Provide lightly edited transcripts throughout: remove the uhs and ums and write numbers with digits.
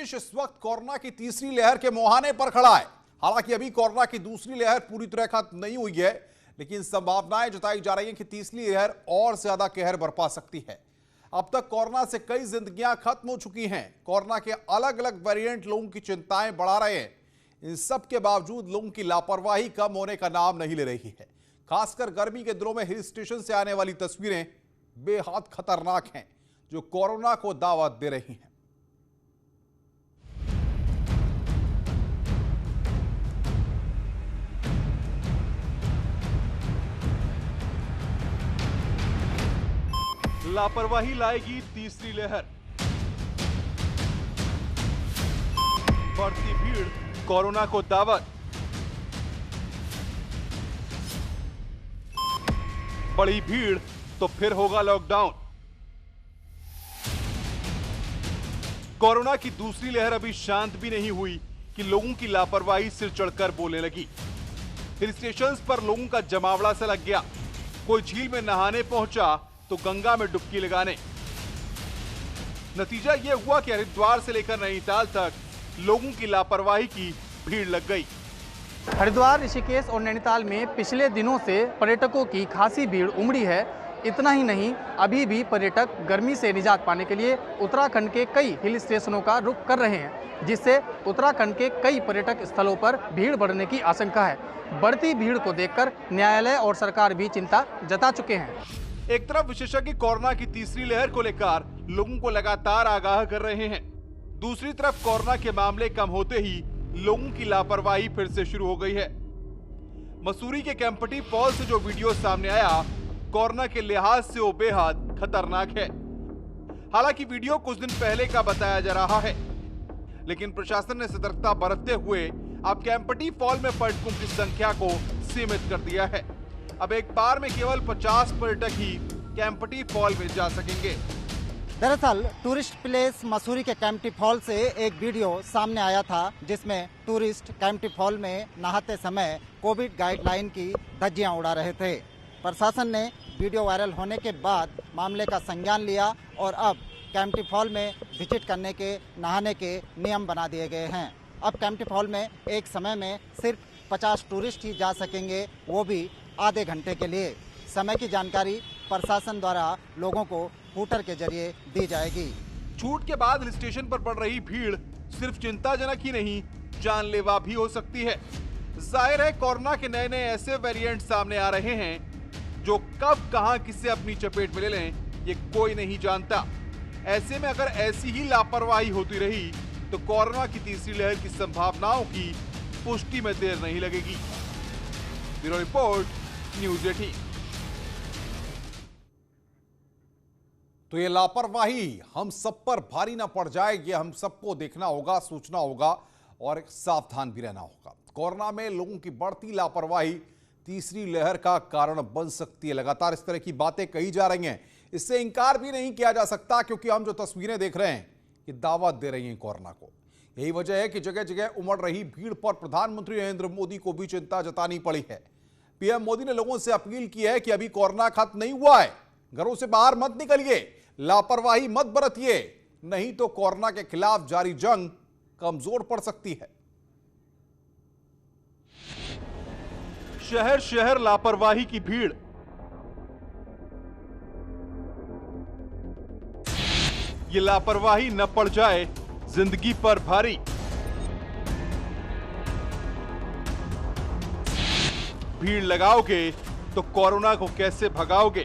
देश इस वक्त कोरोना की तीसरी लहर के मुहाने पर खड़ा है। हालांकि अभी कोरोना की दूसरी लहर पूरी तरह खत्म नहीं हुई है, लेकिन संभावनाएं जताई जा रही हैं कि तीसरी लहर और ज्यादा कहर बरपा सकती है। अब तक कोरोना से कई जिंदगियां खत्म हो चुकी हैं। कोरोना के अलग अलग वेरिएंट लोगों की चिंताएं बढ़ा रहे हैं। इन सब के बावजूद लोगों की लापरवाही कम होने का नाम नहीं ले रही है। खासकर गर्मी के दिनों में हिल स्टेशन से आने वाली तस्वीरें बेहद खतरनाक हैं, जो कोरोना को दावत दे रही हैं। लापरवाही लाएगी तीसरी लहर। बढ़ती भीड़ कोरोना को दावत। बड़ी भीड़ तो फिर होगा लॉकडाउन। कोरोना की दूसरी लहर अभी शांत भी नहीं हुई कि लोगों की लापरवाही सिर चढ़कर बोलने लगी। हिल स्टेशंस पर लोगों का जमावड़ा सा लग गया। कोई झील में नहाने पहुंचा तो गंगा में डुबकी लगाने। नतीजा यह हुआ कि हरिद्वार से लेकर नैनीताल तक लोगों की लापरवाही की भीड़ लग गई। हरिद्वार, ऋषिकेश और नैनीताल में पिछले दिनों से पर्यटकों की खासी भीड़ उमड़ी है। इतना ही नहीं, अभी भी पर्यटक गर्मी से निजात पाने के लिए उत्तराखंड के कई हिल स्टेशनों का रुख कर रहे हैं, जिससे उत्तराखंड के कई पर्यटक स्थलों पर भीड़ बढ़ने की आशंका है। बढ़ती भीड़ को देखकर न्यायालय और सरकार भी चिंता जता चुके हैं। एक तरफ विशेषज्ञ कोरोना की तीसरी लहर को लेकर लोगों को लगातार आगाह कर रहे हैं, दूसरी तरफ कोरोना के मामले कम होते ही लोगों की लापरवाही फिर से शुरू हो गई है। मसूरी के केम्पटी फॉल से जो वीडियो सामने आया, कोरोना के लिहाज से वो बेहद खतरनाक है। हालांकि वीडियो कुछ दिन पहले का बताया जा रहा है, लेकिन प्रशासन ने सतर्कता बरतते हुए अब केम्पटी फॉल में पर्यटकों की संख्या को सीमित कर दिया है। अब एक बार में केवल 50 पर्यटक ही केम्पटी फॉल में जा सकेंगे। दरअसल टूरिस्ट प्लेस मसूरी के केम्पटी फॉल से एक वीडियो सामने आया था, जिसमें टूरिस्ट केम्पटी फॉल में नहाते समय कोविड गाइडलाइन की धज्जियां उड़ा रहे थे। प्रशासन ने वीडियो वायरल होने के बाद मामले का संज्ञान लिया और अब केम्पटी फॉल में विजिट करने के, नहाने के नियम बना दिए गए हैं। अब केम्पटी फॉल में एक समय में सिर्फ 50 टूरिस्ट ही जा सकेंगे, वो भी आधे घंटे के लिए। समय की जानकारी प्रशासन द्वारा लोगों को हूटर के जरिए दी जाएगी। छूट के बाद हिल स्टेशन पर बढ़ रही भीड़ सिर्फ चिंताजनक ही नहीं, जानलेवा भी हो सकती है। जाहिर है, कोरोना के नए नए ऐसे वेरिएंट सामने आ रहे हैं जो कब कहां किसे अपनी चपेट में ले लें, ये कोई नहीं जानता। ऐसे में अगर ऐसी ही लापरवाही होती रही तो कोरोना की तीसरी लहर की संभावनाओं की पुष्टि में देर नहीं लगेगी। Bureau report, news 18। तो ये लापरवाही हम सब पर भारी ना पड़ जाए, ये हम सबको देखना होगा, सोचना होगा और सावधान भी रहना होगा। कोरोना में लोगों की बढ़ती लापरवाही तीसरी लहर का कारण बन सकती है। लगातार इस तरह की बातें कही जा रही हैं, इससे इंकार भी नहीं किया जा सकता, क्योंकि हम जो तस्वीरें देख रहे हैं ये दावत दे रही हैं कोरोना को। यही वजह है कि जगह जगह उमड़ रही भीड़ पर प्रधानमंत्री नरेंद्र मोदी को भी चिंता जतानी पड़ी है। पीएम मोदी ने लोगों से अपील की है कि अभी कोरोना खत्म नहीं हुआ है, घरों से बाहर मत निकलिए, लापरवाही मत बरतिए, नहीं तो कोरोना के खिलाफ जारी जंग कमजोर पड़ सकती है। शहर शहर लापरवाही की भीड़। ये लापरवाही न पड़ जाए जिंदगी पर भारी। भीड़ लगाओगे तो कोरोना को कैसे भगाओगे?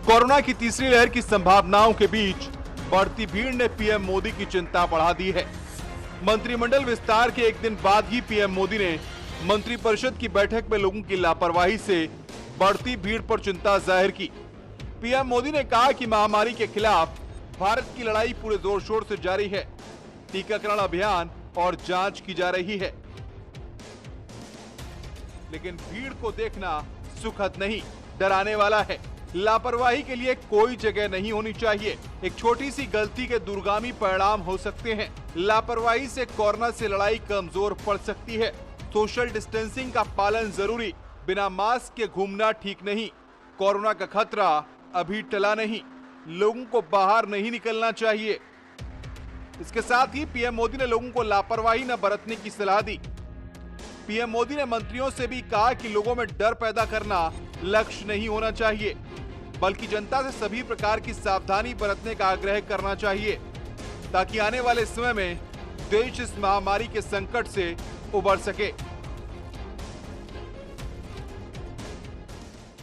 कोरोना की तीसरी लहर की संभावनाओं के बीच बढ़ती भीड़ ने पीएम मोदी की चिंता बढ़ा दी है। मंत्रिमंडल विस्तार के एक दिन बाद ही पीएम मोदी ने मंत्रिपरिषद की बैठक में लोगों की लापरवाही से बढ़ती भीड़ पर चिंता जाहिर की। पीएम मोदी ने कहा कि महामारी के खिलाफ भारत की लड़ाई पूरे जोर शोर से जारी है। टीकाकरण अभियान और जांच की जा रही है, लेकिन भीड़ को देखना सुखद नहीं, डराने वाला है। लापरवाही के लिए कोई जगह नहीं होनी चाहिए। एक छोटी सी गलती के दूरगामी परिणाम हो सकते हैं। लापरवाही से कोरोना से लड़ाई कमजोर पड़ सकती है। सोशल डिस्टेंसिंग का पालन जरूरी, बिना मास्क के घूमना ठीक नहीं। कोरोना का खतरा अभी टला नहीं, लोगों को बाहर नहीं निकलना चाहिए। इसके साथ ही पीएम मोदी ने लोगों को लापरवाही न बरतने की सलाह दी। पीएम मोदी ने मंत्रियों से भी कहा कि लोगों में डर पैदा करना लक्ष्य नहीं होना चाहिए, बल्कि जनता से सभी प्रकार की सावधानी बरतने का आग्रह करना चाहिए, ताकि आने वाले समय में देश इस महामारी के संकट से उबर सके।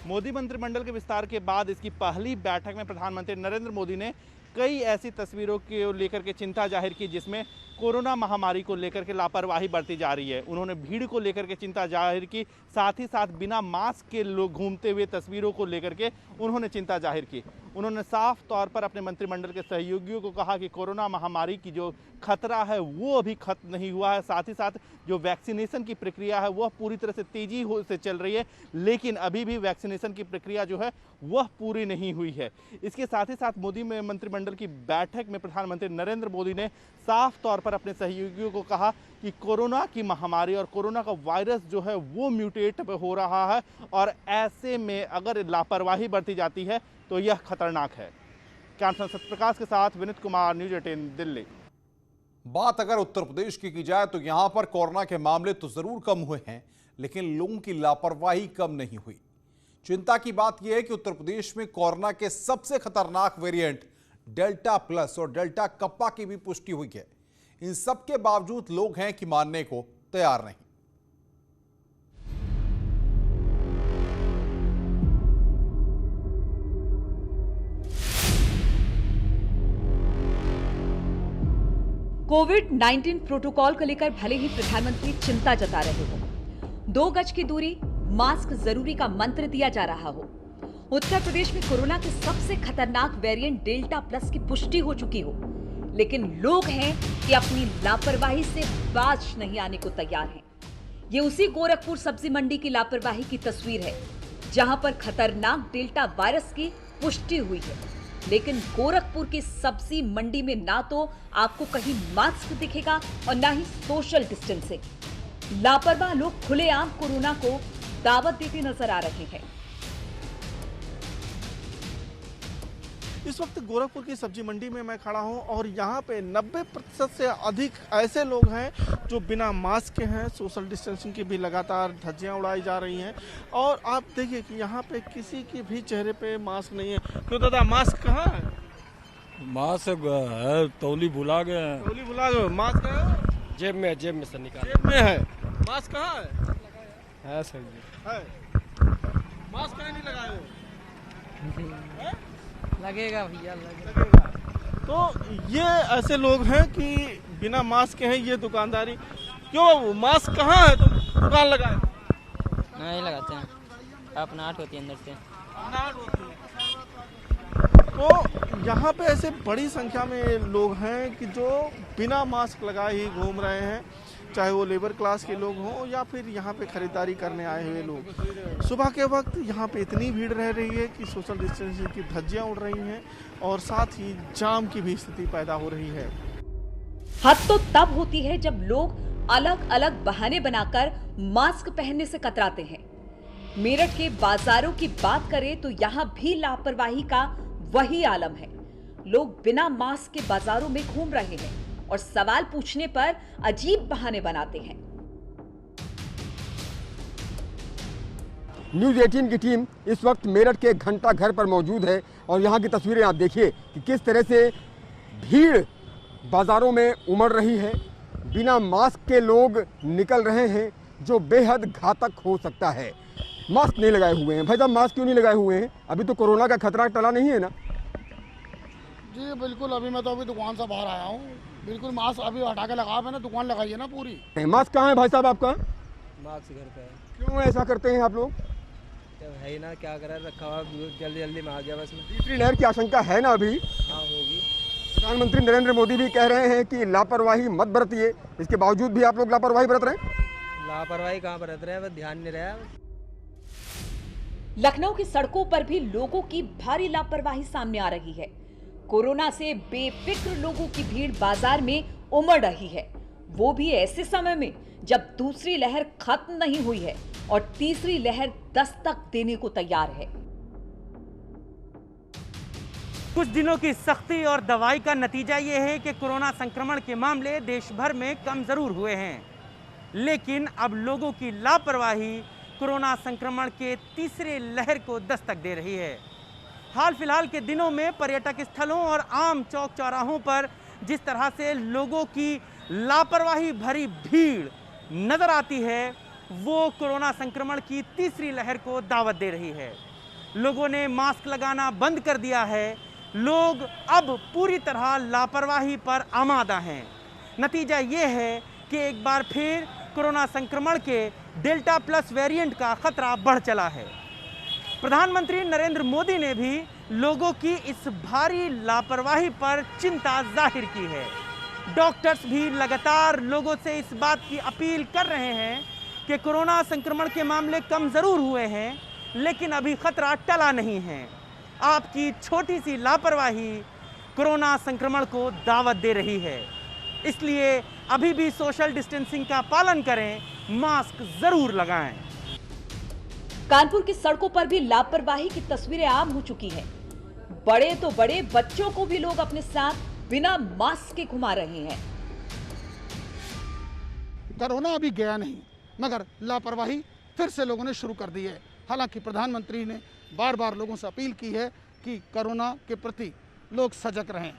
मोदी मंत्रिमंडल के विस्तार के बाद इसकी पहली बैठक में प्रधानमंत्री नरेंद्र मोदी ने कई ऐसी तस्वीरों को लेकर के चिंता जाहिर की जिसमें कोरोना महामारी को लेकर के लापरवाही बरती जा रही है। उन्होंने भीड़ को लेकर के चिंता जाहिर की, साथ ही साथ बिना मास्क के लोग घूमते हुए तस्वीरों को लेकर के उन्होंने चिंता जाहिर की। उन्होंने साफ तौर पर अपने मंत्रिमंडल के सहयोगियों को कहा कि कोरोना महामारी की जो खतरा है वो अभी खत्म नहीं हुआ है, साथ ही साथ जो वैक्सीनेशन की प्रक्रिया है वह पूरी तरह से तेजी से चल रही है, लेकिन अभी भी वैक्सीनेशन की प्रक्रिया जो है वह पूरी नहीं हुई है। इसके साथ ही साथ मोदी में मंत्रिमंडल की बैठक में प्रधानमंत्री नरेंद्र मोदी ने साफ तौर पर अपने सहयोगियों को कहा कि कोरोना की महामारी और कोरोना का वायरस जो है वो म्यूटेट हो रहा है और ऐसे में अगर लापरवाही बरती जाती है तो यह खतरनाक है। कैमरा सत्यप्रकाश के साथ विनीत कुमार, न्यूज़ 18 दिल्ली। बात अगर उत्तर प्रदेश की जाए तो यहां पर कोरोना के मामले तो जरूर कम हुए हैं, लेकिन लोगों की लापरवाही कम नहीं हुई। चिंता की बात यह है कि उत्तर प्रदेश में कोरोना के सबसे खतरनाक वेरिएंट डेल्टा प्लस और डेल्टा कप्पा की भी पुष्टि हुई है। इन सब के बावजूद लोग हैं कि मानने को तैयार नहीं। कोविड-19 प्रोटोकॉल को लेकर भले ही प्रधानमंत्री चिंता जता रहे हो, 2 गज की दूरी, मास्क जरूरी का मंत्र दिया जा रहा हो, उत्तर प्रदेश में कोरोना के सबसे खतरनाक वेरिएंट डेल्टा प्लस की पुष्टि हो चुकी हो, लेकिन लोग हैं कि अपनी लापरवाही से बाज नहीं आने को तैयार हैं। ये उसी गोरखपुर सब्जी मंडी की लापरवाही की तस्वीर है, जहां पर खतरनाक डेल्टा वायरस की पुष्टि हुई है, लेकिन गोरखपुर की सब्जी मंडी में ना तो आपको कहीं मास्क दिखेगा और ना ही सोशल डिस्टेंसिंग। लापरवाह लोग खुलेआम कोरोना को दावत देते नजर आ रहे हैं। इस वक्त गोरखपुर की सब्जी मंडी में मैं खड़ा हूं और यहाँ पे 90% से अधिक ऐसे लोग हैं जो बिना मास्क के हैं। सोशल डिस्टेंसिंग की भी लगातार धज्जियां उड़ाई जा रही हैं और आप देखिए कि यहाँ पे किसी के भी चेहरे पे मास्क नहीं है। क्यों दादा, मास्क कहाँ है? मास्क है, तौली भुला गए हैं। तौली भुला गए। मास्क है जेब में से निकाल। जेब में है। मास्क कहाँ है सर जी है। मास्क कहाँ नहीं लगाए हो? लगेगा भैया, लगेगा। तो ये ऐसे लोग हैं कि बिना मास्क के हैं ये दुकानदारी। क्यों मास्क कहाँ है? तुम दुकान लगाए? नहीं लगाते हैं, अपनाहट होती है अंदर से। तो यहाँ पे ऐसे बड़ी संख्या में लोग हैं कि जो बिना मास्क लगाए ही घूम रहे हैं, चाहे वो लेबर क्लास के लोग हों या फिर यहाँ पे खरीदारी करने आए हुए लोग। सुबह के वक्त यहाँ पे इतनी भीड़ रह रही है कि सोशल डिस्टेंसिंग की धज्जियां उड़ रही हैं और साथ ही जाम की भी स्थिति पैदा हो रही है। हद तो तब होती है जब लोग अलग अलग बहाने बनाकर मास्क पहनने से कतराते हैं। मेरठ के बाजारों की बात करें तो यहाँ भी लापरवाही का वही आलम है। लोग बिना मास्क के बाजारों में घूम रहे हैं और सवाल पूछने पर अजीब बहाने बनाते हैं। न्यूज़ 18 की टीम इस वक्त मेरठ के घंटा घर पर मौजूद है और यहाँ की तस्वीरें आप देखिए कि किस तरह से भीड़ बाजारों में उमड़ रही है। बिना मास्क के लोग निकल रहे हैं जो बेहद घातक हो सकता है। मास्क नहीं लगाए हुए हैं। भाई साहब, मास्क क्यों नहीं लगाए हुए हैं? अभी तो कोरोना का खतरा टला नहीं है ना? जी बिल्कुल, अभी मैं तो दुकान से बाहर आया हूँ। बिल्कुल मास्क अभी हटा के लगा, मैंने दुकान लगाई है ना पूरी। मास्क कहाँ है भाई साहब आपका? मास्क घर पे है। क्यों ऐसा करते हैं आप लोग? तो है ही ना, क्या करा, रखा हुआ जल्दी जल्दी में आ गया बस में। तीसरी लहर की आशंका है ना अभी? हाँ होगी। प्रधानमंत्री नरेंद्र मोदी भी कह रहे हैं कि लापरवाही मत बरतिए, इसके बावजूद भी आप लोग लापरवाही बरत रहे हैं। लापरवाही कहाँ बरत रहे हैं, बस ध्यान नहीं रहा। लखनऊ की सड़कों पर भी लोगों की भारी लापरवाही सामने आ रही है। कोरोना से बेफिक्र लोगों की भीड़ बाजार में उमड़ रही है, वो भी ऐसे समय में जब दूसरी लहर खत्म नहीं हुई है और तीसरी लहर दस्तक देने को तैयार है। कुछ दिनों की सख्ती और दवाई का नतीजा ये है कि कोरोना संक्रमण के मामले देश भर में कम जरूर हुए हैं, लेकिन अब लोगों की लापरवाही कोरोना संक्रमण के तीसरे लहर को दस्तक दे रही है। हाल फिलहाल के दिनों में पर्यटक स्थलों और आम चौक चौराहों पर जिस तरह से लोगों की लापरवाही भरी भीड़ नजर आती है, वो कोरोना संक्रमण की तीसरी लहर को दावत दे रही है। लोगों ने मास्क लगाना बंद कर दिया है। लोग अब पूरी तरह लापरवाही पर आमादा हैं। नतीजा ये है कि एक बार फिर कोरोना संक्रमण के डेल्टा प्लस वेरिएंट का खतरा बढ़ चला है। प्रधानमंत्री नरेंद्र मोदी ने भी लोगों की इस भारी लापरवाही पर चिंता जाहिर की है। डॉक्टर्स भी लगातार लोगों से इस बात की अपील कर रहे हैं कि कोरोना संक्रमण के मामले कम जरूर हुए हैं, लेकिन अभी खतरा टला नहीं है। आपकी छोटी सी लापरवाही कोरोना संक्रमण को दावत दे रही है। इसलिए अभी भी सोशल डिस्टेंसिंग का पालन करें, मास्क जरूर लगाएं। कानपुर की सड़कों पर भी लापरवाही की तस्वीरें आम हो चुकी हैं। बड़े तो बड़े, बच्चों को भी लोग अपने साथ बिना मास्क के घुमा रहे हैं। कोरोना अभी गया नहीं, मगर लापरवाही फिर से लोगों ने शुरू कर दी है। हालांकि प्रधानमंत्री ने बार बार लोगों से अपील की है कि कोरोना के प्रति लोग सजग रहें,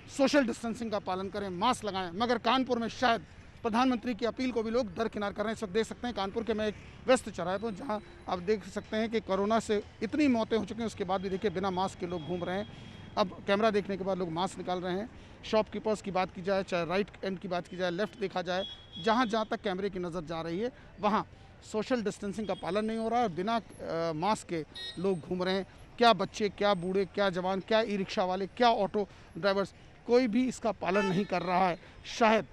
सोशल डिस्टेंसिंग का पालन करें, मास्क लगाएं, मगर कानपुर में शायद प्रधानमंत्री की अपील को भी लोग दरकिनार कर रहे हैं। इस वक्त देख सकते हैं कानपुर के में एक व्यस्त चौराहे पर जहां आप देख सकते हैं कि कोरोना से इतनी मौतें हो चुकी हैं, उसके बाद भी देखिए बिना मास्क के लोग घूम रहे हैं। अब कैमरा देखने के बाद लोग मास्क निकाल रहे हैं। शॉपकीपर्स की बात की जाए, चाहे राइट एंड की बात की जाए, लेफ्ट देखा जाए, जहाँ तक कैमरे की नज़र जा रही है वहाँ सोशल डिस्टेंसिंग का पालन नहीं हो रहा है और बिना मास्क के लोग घूम रहे हैं। क्या बच्चे, क्या बूढ़े, क्या जवान, क्या ई रिक्शा वाले, क्या ऑटो ड्राइवर्स, कोई भी इसका पालन नहीं कर रहा है। शायद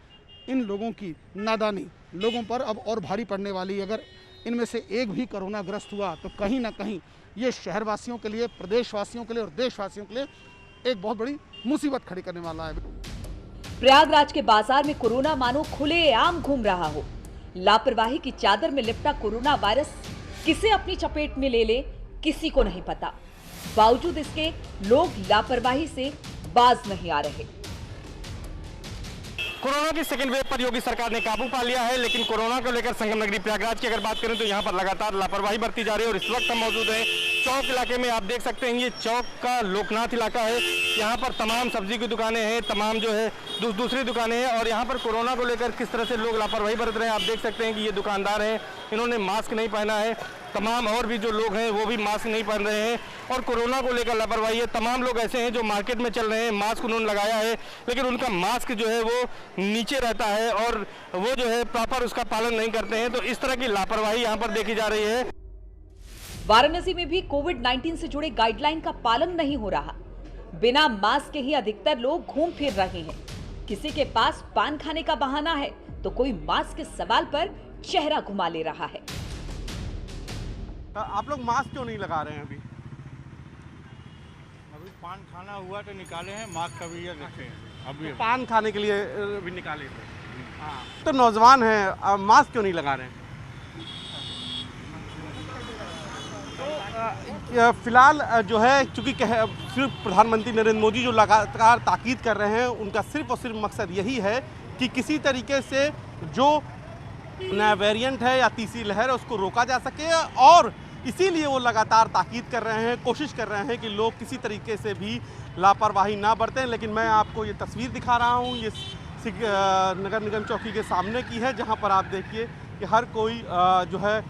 इन लोगों की नादानी लोगों पर अब और भारी पड़ने वाली है। अगर इनमें से एक भी कोरोना ग्रस्त हुआ तो कहीं ना कहीं ये शहरवासियों के लिए, प्रदेशवासियों के लिए और देशवासियों के लिए एक बहुत बड़ी मुसीबत खड़ी करने वाला है। प्रयागराज के बाजार में कोरोना मानो खुलेआम घूम रहा हो। लापरवाही की चादर में लिपटा कोरोना वायरस किसे अपनी चपेट में ले ले, किसी को नहीं पता। बावजूद इसके लोग लापरवाही से बाज नहीं आ रहे। कोरोना की सेकेंड वेव पर योगी सरकार ने काबू पा लिया है, लेकिन कोरोना को लेकर संगम नगरी प्रयागराज की अगर बात करें तो यहाँ पर लगातार लापरवाही बरती जा रही है। और इस वक्त हम मौजूद हैं चौक इलाके में। आप देख सकते हैं ये चौक का लोकनाथ इलाका है। यहाँ पर तमाम सब्जी की दुकानें हैं, तमाम जो है दूसरी दुकानें हैं। और यहाँ पर कोरोना को लेकर किस तरह से लोग लापरवाही बरत रहे हैं आप देख सकते हैं कि ये दुकानदार हैं, इन्होंने मास्क नहीं पहना है। तमाम और भी जो लोग हैं वो भी मास्क नहीं पहन रहे हैं और कोरोना को लेकर लापरवाही है। तमाम लोग ऐसे हैं जो मार्केट में चल रहे हैं, मास्क उन्होंने लगाया है, लेकिन उनका मास्क जो है वो नीचे रहता है और वो जो है प्रॉपर उसका पालन नहीं करते हैं। तो इस तरह की लापरवाही यहाँ पर देखी जा रही है। वाराणसी में भी कोविड-19 से जुड़े गाइडलाइन का पालन नहीं हो रहा। बिना मास्क के ही अधिकतर लोग घूम फिर रहे हैं। किसी के पास पान खाने का बहाना है तो कोई मास्क के सवाल पर चेहरा घुमा ले रहा है। आप लोग मास्क क्यों नहीं लगा रहे हैं? अभी पान खाना हुआ तो निकाले हैं, मास्क अभी ये रखे हैं। अभी पान खाने के लिए भी निकाले थे। हाँ, तो नौजवान हैं, मास्क क्यों नहीं लगा रहे हैं? तो फिलहाल जो है चूंकि सिर्फ प्रधानमंत्री नरेंद्र मोदी जो लगातार ताकीद कर रहे हैं, उनका सिर्फ और सिर्फ मकसद यही है कि किसी तरीके से जो नया वेरिएंट है या तीसरी लहर है उसको रोका जा सके। और इसीलिए वो लगातार ताकीद कर रहे हैं, कोशिश कर रहे हैं कि लोग किसी तरीके से भी लापरवाही ना बरतें। लेकिन मैं आपको ये तस्वीर दिखा रहा हूँ, ये नगर निगम चौकी के सामने की है, जहाँ पर आप देखिए कि हर कोई जो है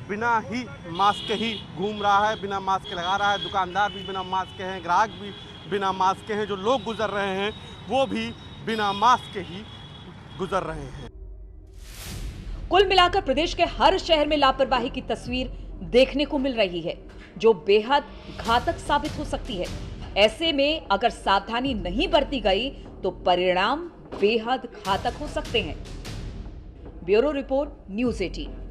बिना ही मास्क के ही घूम रहा है, बिना मास्क के लगा रहा है। दुकानदार भी बिना मास्क के हैं, ग्राहक भी बिना मास्क के हैं, जो लोग गुजर रहे हैं वो भी बिना मास्क के ही गुजर रहे हैं। कुल मिलाकर प्रदेश के हर शहर में लापरवाही की तस्वीर देखने को मिल रही है, जो बेहद घातक साबित हो सकती है। ऐसे में अगर सावधानी नहीं बरती गई तो परिणाम बेहद घातक हो सकते हैं। Bureau report, news 18।